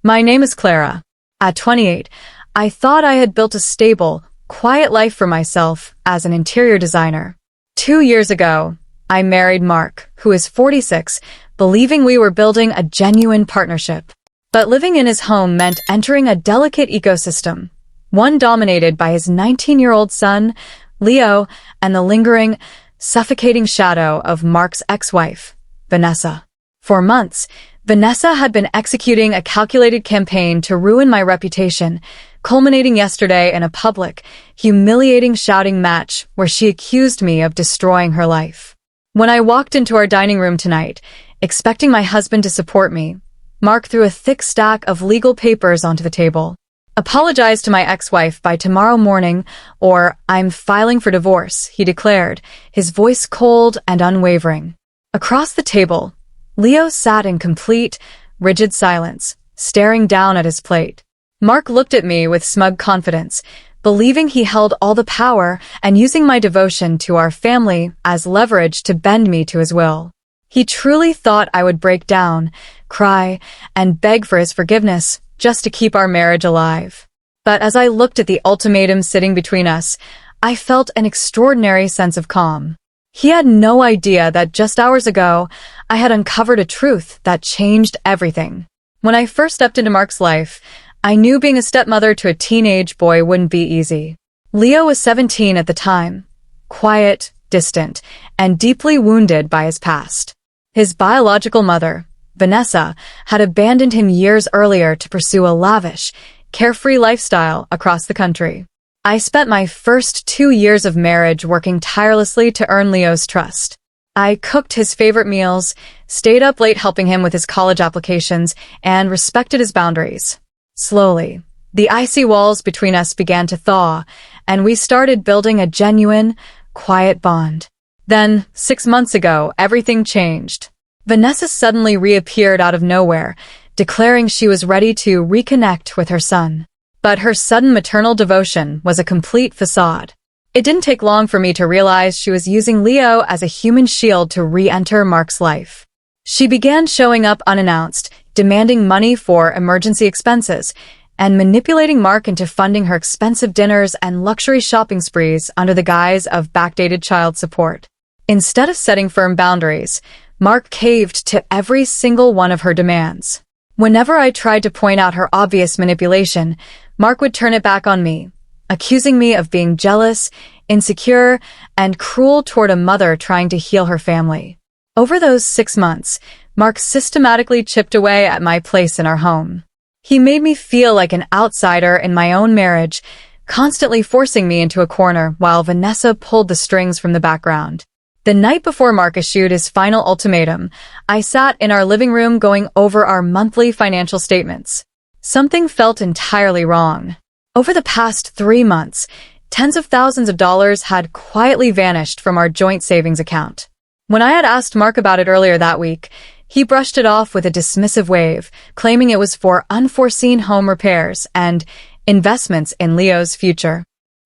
My name is Clara. At 28, I thought I had built a stable, quiet life for myself as an interior designer. 2 years ago, I married Mark, who is 46, believing we were building a genuine partnership. But living in his home meant entering a delicate ecosystem, one dominated by his 19-year-old son, Leo, and the lingering, suffocating shadow of Mark's ex-wife, Vanessa. For months, Vanessa had been executing a calculated campaign to ruin my reputation, culminating yesterday in a public, humiliating shouting match where she accused me of destroying her life. When I walked into our dining room tonight, expecting my husband to support me, Mark threw a thick stack of legal papers onto the table. "Apologize to my ex-wife by tomorrow morning, or I'm filing for divorce," he declared, his voice cold and unwavering. Across the table, Leo sat in complete, rigid silence, staring down at his plate. Mark looked at me with smug confidence, believing he held all the power and using my devotion to our family as leverage to bend me to his will. He truly thought I would break down, cry, and beg for his forgiveness just to keep our marriage alive. But as I looked at the ultimatum sitting between us, I felt an extraordinary sense of calm. He had no idea that just hours ago, I had uncovered a truth that changed everything. When I first stepped into Mark's life, I knew being a stepmother to a teenage boy wouldn't be easy. Leo was 17 at the time, quiet, distant, and deeply wounded by his past. His biological mother, Vanessa, had abandoned him years earlier to pursue a lavish, carefree lifestyle across the country. I spent my first 2 years of marriage working tirelessly to earn Leo's trust. I cooked his favorite meals, stayed up late helping him with his college applications, and respected his boundaries. Slowly, the icy walls between us began to thaw, and we started building a genuine, quiet bond. Then, 6 months ago, everything changed. Vanessa suddenly reappeared out of nowhere, declaring she was ready to reconnect with her son. But her sudden maternal devotion was a complete facade. It didn't take long for me to realize she was using Leo as a human shield to re-enter Mark's life. She began showing up unannounced, demanding money for emergency expenses, and manipulating Mark into funding her expensive dinners and luxury shopping sprees under the guise of backdated child support. Instead of setting firm boundaries, Mark caved to every single one of her demands. Whenever I tried to point out her obvious manipulation, Mark would turn it back on me, accusing me of being jealous, insecure, and cruel toward a mother trying to heal her family. Over those 6 months, Mark systematically chipped away at my place in our home. He made me feel like an outsider in my own marriage, constantly forcing me into a corner while Vanessa pulled the strings from the background. The night before Mark issued his final ultimatum, I sat in our living room going over our monthly financial statements. Something felt entirely wrong. Over the past 3 months, tens of thousands of dollars had quietly vanished from our joint savings account. When I had asked Mark about it earlier that week, he brushed it off with a dismissive wave, claiming it was for unforeseen home repairs and investments in Leo's future.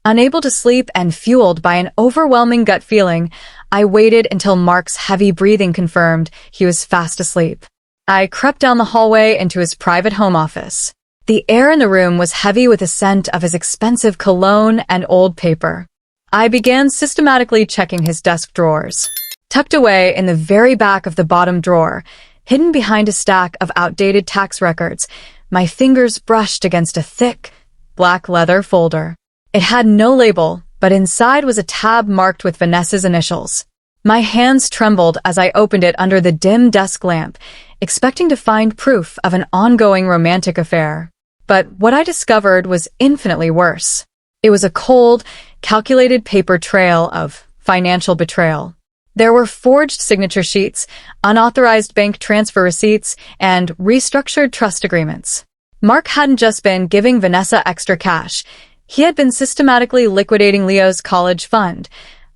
Unable to sleep and fueled by an overwhelming gut feeling, I waited until Mark's heavy breathing confirmed he was fast asleep. I crept down the hallway into his private home office. The air in the room was heavy with the scent of his expensive cologne and old paper. I began systematically checking his desk drawers. Tucked away in the very back of the bottom drawer, hidden behind a stack of outdated tax records, my fingers brushed against a thick, black leather folder. It had no label, but inside was a tab marked with Vanessa's initials. My hands trembled as I opened it under the dim desk lamp, expecting to find proof of an ongoing romantic affair. But what I discovered was infinitely worse. It was a cold, calculated paper trail of financial betrayal. There were forged signature sheets, unauthorized bank transfer receipts, and restructured trust agreements. Mark hadn't just been giving Vanessa extra cash. He had been systematically liquidating Leo's college fund,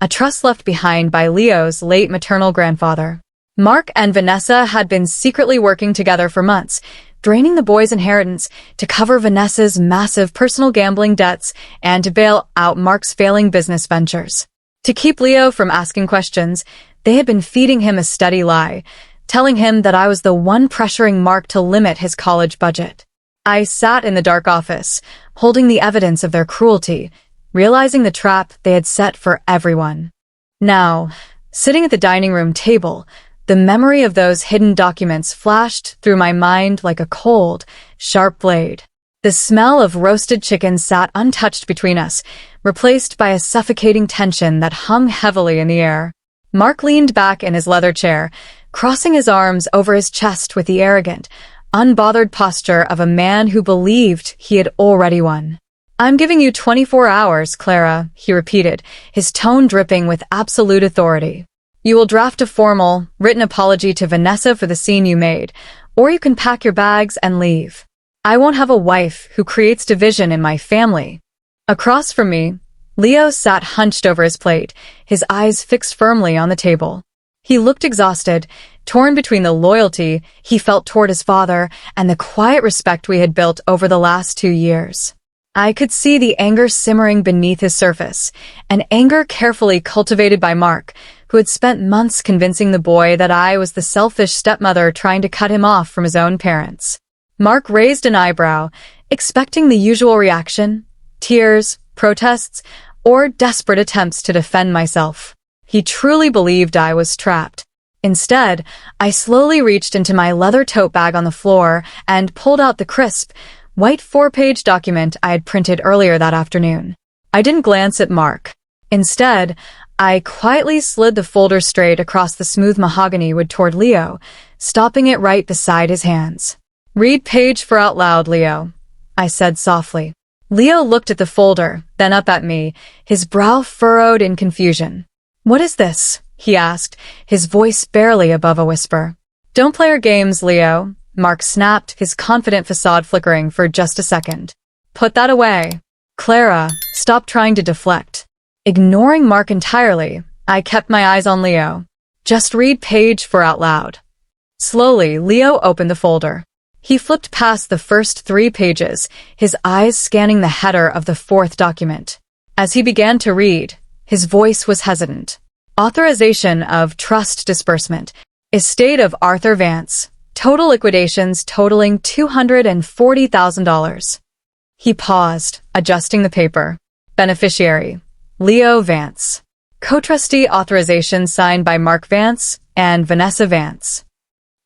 a trust left behind by Leo's late maternal grandfather. Mark and Vanessa had been secretly working together for months, draining the boy's inheritance to cover Vanessa's massive personal gambling debts and to bail out Mark's failing business ventures. To keep Leo from asking questions, they had been feeding him a steady lie, telling him that I was the one pressuring Mark to limit his college budget. I sat in the dark office, holding the evidence of their cruelty, realizing the trap they had set for everyone. Now, sitting at the dining room table, the memory of those hidden documents flashed through my mind like a cold, sharp blade. The smell of roasted chicken sat untouched between us, replaced by a suffocating tension that hung heavily in the air. Mark leaned back in his leather chair, crossing his arms over his chest with the arrogant, unbothered posture of a man who believed he had already won. "I'm giving you 24 hours, Clara," he repeated, his tone dripping with absolute authority. "You will draft a formal, written apology to Vanessa for the scene you made, or you can pack your bags and leave. I won't have a wife who creates division in my family." Across from me, Leo sat hunched over his plate, his eyes fixed firmly on the table. He looked exhausted, torn between the loyalty he felt toward his father and the quiet respect we had built over the last 2 years. I could see the anger simmering beneath his surface, an anger carefully cultivated by Mark, who had spent months convincing the boy that I was the selfish stepmother trying to cut him off from his own parents. Mark raised an eyebrow, expecting the usual reaction: tears, protests, or desperate attempts to defend myself. He truly believed I was trapped. Instead, I slowly reached into my leather tote bag on the floor and pulled out the crisp, white 4-page document I had printed earlier that afternoon. I didn't glance at Mark. Instead, I quietly slid the folder straight across the smooth mahogany wood toward Leo, stopping it right beside his hands. "Read page 4 out loud, Leo," I said softly. Leo looked at the folder, then up at me, his brow furrowed in confusion. "What is this?" he asked, his voice barely above a whisper. "Don't play your games, Leo," Mark snapped, his confident facade flickering for just a second. "Put that away." "Clara, stop trying to deflect." Ignoring Mark entirely, I kept my eyes on Leo. "Just read page 4 out loud." Slowly, Leo opened the folder. He flipped past the first 3 pages, his eyes scanning the header of the 4th document. As he began to read, his voice was hesitant. "Authorization of trust disbursement. Estate of Arthur Vance. Total liquidations totaling $240,000. He paused, adjusting the paper. "Beneficiary: Leo Vance. Co-trustee authorization signed by Mark Vance and Vanessa Vance."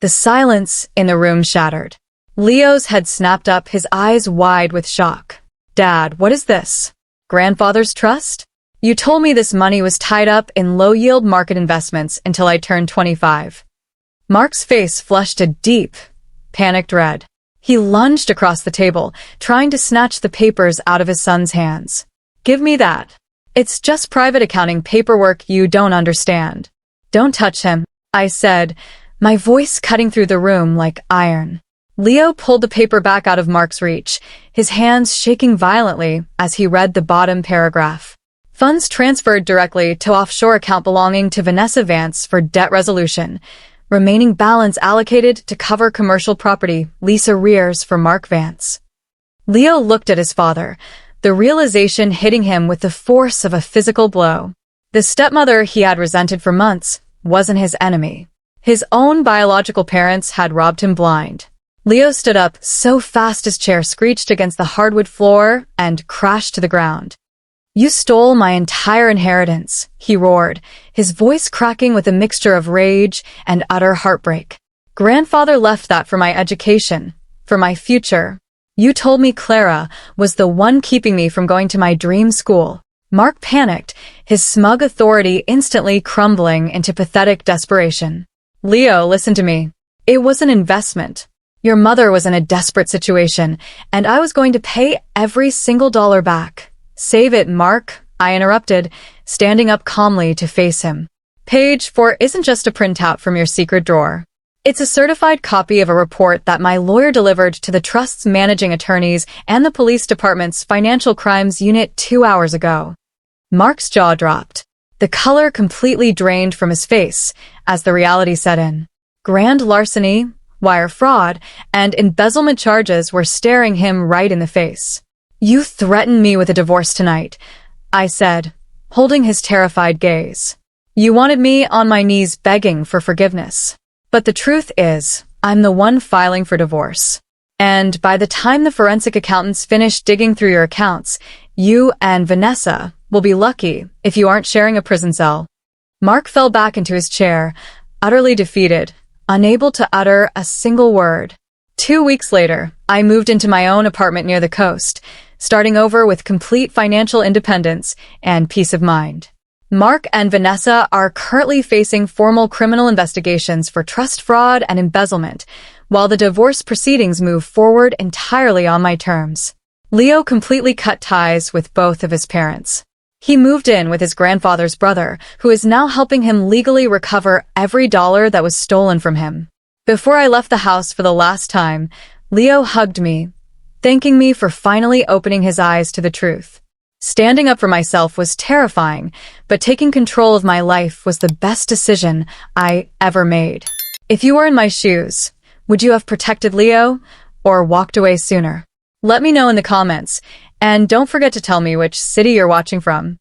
The silence in the room shattered. Leo's head snapped up, his eyes wide with shock. "Dad, what is this? Grandfather's trust? You told me this money was tied up in low-yield market investments until I turned 25. Mark's face flushed a deep, panicked red. He lunged across the table, trying to snatch the papers out of his son's hands. "Give me that. It's just private accounting paperwork you don't understand." "Don't touch him," I said, my voice cutting through the room like iron. Leo pulled the paper back out of Mark's reach, his hands shaking violently as he read the bottom paragraph. "Funds transferred directly to offshore account belonging to Vanessa Vance for debt resolution. Remaining balance allocated to cover commercial property lease arrears for Mark Vance." Leo looked at his father, the realization hitting him with the force of a physical blow. The stepmother he had resented for months wasn't his enemy. His own biological parents had robbed him blind. Leo stood up so fast his chair screeched against the hardwood floor and crashed to the ground. "You stole my entire inheritance," he roared, his voice cracking with a mixture of rage and utter heartbreak. "Grandfather left that for my education, for my future. You told me Clara was the one keeping me from going to my dream school." Mark panicked, his smug authority instantly crumbling into pathetic desperation. "Leo, listen to me. It was an investment. Your mother was in a desperate situation, and I was going to pay every single dollar back." "Save it, Mark," I interrupted, standing up calmly to face him. "Page 4 isn't just a printout from your secret drawer. It's a certified copy of a report that my lawyer delivered to the trust's managing attorneys and the police department's financial crimes unit 2 hours ago." Mark's jaw dropped. The color completely drained from his face as the reality set in. Grand larceny, wire fraud, and embezzlement charges were staring him right in the face. "You threatened me with a divorce tonight," I said, holding his terrified gaze. "You wanted me on my knees begging for forgiveness. But the truth is, I'm the one filing for divorce. And by the time the forensic accountants finish digging through your accounts, you and Vanessa will be lucky if you aren't sharing a prison cell. Mark fell back into his chair, utterly defeated, unable to utter a single word. 2 weeks later, I moved into my own apartment near the coast, starting over with complete financial independence and peace of mind. Mark and Vanessa are currently facing formal criminal investigations for trust fraud and embezzlement, while the divorce proceedings move forward entirely on my terms. Leo completely cut ties with both of his parents. He moved in with his grandfather's brother, who is now helping him legally recover every dollar that was stolen from him. Before I left the house for the last time, Leo hugged me, thanking me for finally opening his eyes to the truth. Standing up for myself was terrifying, but taking control of my life was the best decision I ever made. If you were in my shoes, would you have protected Leo or walked away sooner? Let me know in the comments, and don't forget to tell me which city you're watching from.